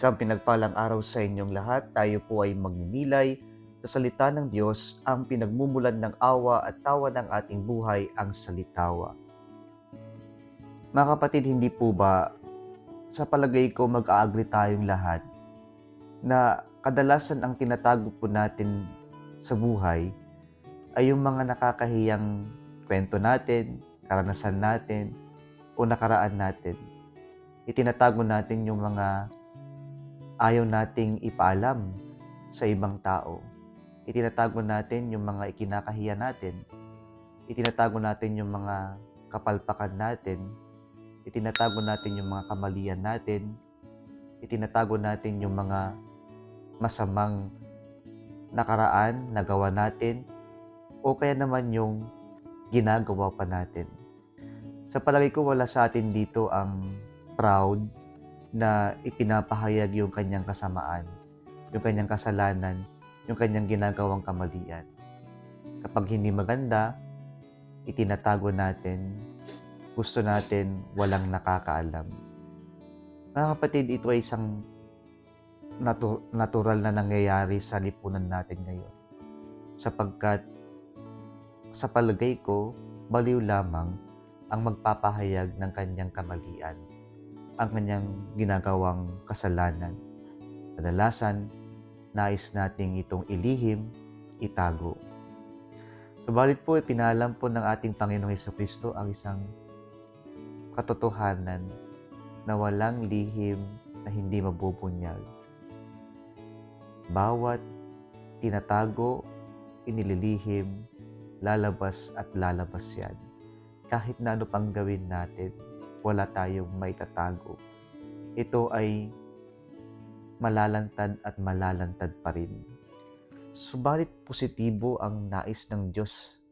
Isang pinagpalang araw sa inyong lahat. Tayo po ay magninilay sa salita ng Diyos, ang pinagmumulan ng awa at tawa ng ating buhay, ang salitawa. Mga kapatid, hindi po ba sa palagay ko mag-a-agree tayong lahat na kadalasan ang tinatago po natin sa buhay ay yung mga nakakahiyang kwento natin, karanasan natin, o nakaraan natin. Itinatago natin yung mga ayaw nating ipaalam sa ibang tao. Itinatago natin yung mga ikinakahiya natin. Itinatago natin yung mga kapalpakan natin. Itinatago natin yung mga kamalian natin. Itinatago natin yung mga masamang nakaraan na gawa natin, o kaya naman yung ginagawa pa natin. Sa palagay ko, wala sa atin dito ang proud na ipinapahayag yung kanyang kasamaan, yung kanyang kasalanan, yung kanyang ginagawang kamalian. Kapag hindi maganda, itinatago natin, gusto natin walang nakakaalam. Mga kapatid, ito ay isang natural na nangyayari sa lipunan natin ngayon. Sapagkat sa palagay ko, baliw lamang ang magpapahayag ng kanyang kamalian, ang kanyang ginagawang kasalanan. Kadalasan, nais nating itong ilihim, itago. Subalit po, ipinalam po ng ating Panginoong Jesucristo ang isang katotohanan na walang lihim na hindi mabubunyag. Bawat tinatago, inililihim, lalabas at lalabas yan. Kahit na ano pang gawin natin, wala tayong maitatago. Ito ay malalantad at malalantad pa rin. Subalit positibo ang nais ng Diyos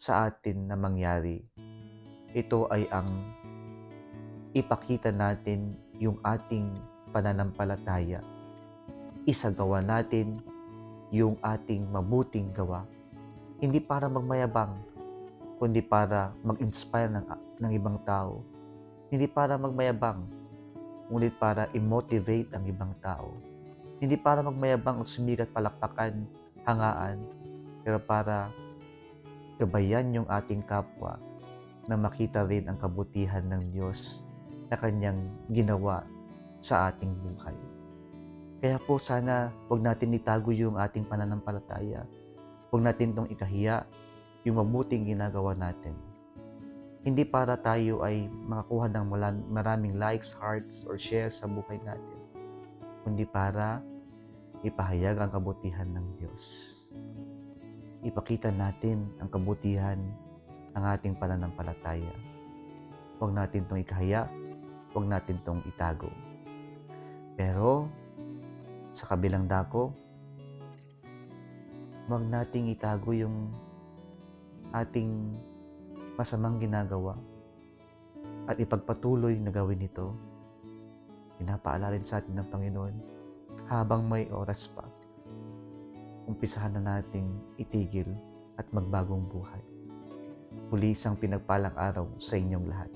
sa atin na mangyari. Ito ay ang ipakita natin yung ating pananampalataya. Isagawa natin yung ating mabuting gawa. Hindi para magmayabang, kundi para mag-inspire ng ibang tao. Hindi para magmayabang, ngunit para i-motivate ang ibang tao. Hindi para magmayabang o sumikat, palakpakan, hangaan, pero para gabayan yung ating kapwa na makita rin ang kabutihan ng Diyos na kanyang ginawa sa ating buhay. Kaya po sana huwag natin itago yung ating pananampalataya. Huwag natin itong ikahiya yung mabuting ginagawa natin. Hindi para tayo ay makakuha ng maraming likes, hearts, or shares sa buhay natin, kundi para ipahayag ang kabutihan ng Diyos. Ipakita natin ang kabutihan ng ating pananampalataya. Huwag natin itong ikahiya, huwag natin itong itago. Pero sa kabilang dako, huwag nating itago yung ating masamang ginagawa at ipagpatuloy na gawin ito. Pinapaalala rin sa atin ng Panginoon, habang may oras pa, umpisahan na nating itigil at magbagong buhay. Muli isang pinagpalang araw sa inyong lahat.